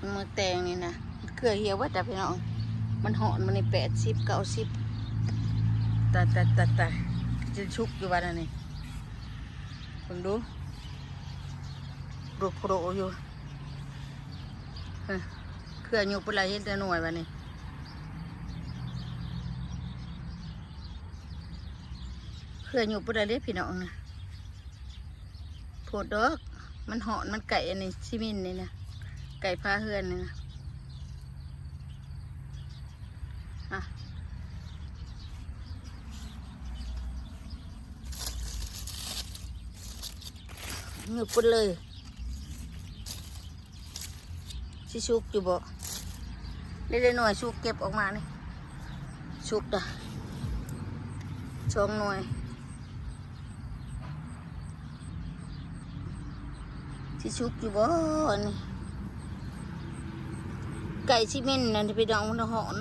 มือแตงนี่นะเกลือเหี่ยวว่าแต่พี่น้องมันหอนมันใน80 90แต่จะชุกอยู่วันนี้คุณดูโปรอยู่เกลืออยู่ปุ่นไรเห็นแต่หน่วยวันนี้เกลืออยู่ปุ่นไรเรียกพี่น้องนะโผดดอกมันหอนมันไก่อันนี้ชิมินนี่นะไก่พาเฮือนนี่นะหยุดปุ่นเลยชิชุกอยู่บ่ได้หน่วยชุกเก็บออกมานี่ชุกด่ะช่องหน่วยชิชุกอยู่บ่นี่ไก่ชิมินนั่นที่ไปดองมันหอน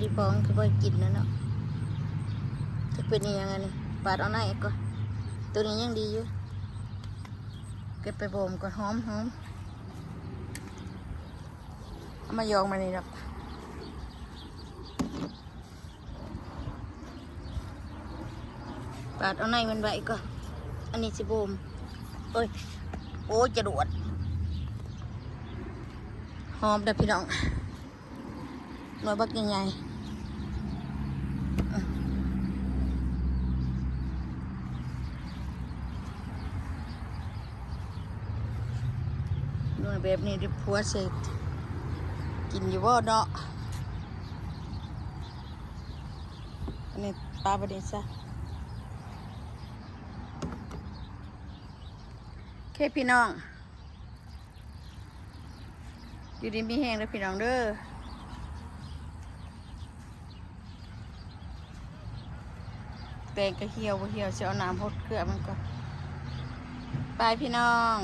ดิปองคือไปกินนั่นเนาะจะเป็นยังไงนี่ปาดเอาไหนก่อนตัวนี้ยังดีอยู่เก็บไปบ่มก่อนหอมเอามายองมานี่ครับปาดเอาไหนมันไว้ก่อนอันนี้สิบ่มโอ้ยจะดวดหอมเด้อพี่น้องหน่วยบักใหญ่ๆหน่วยแบบนี้ดิพัวเสกกินอยู่บ่เนาะอันนี้ปลาประเดี๋ยวซะโอเคพี่น้องอยู่ดีมีแห้งเลยพี่น้องเด้อแตงกระเหี่ยวเหี่ยวจะเอาน้ำพดเกลือมันก่อนไปพี่น้อง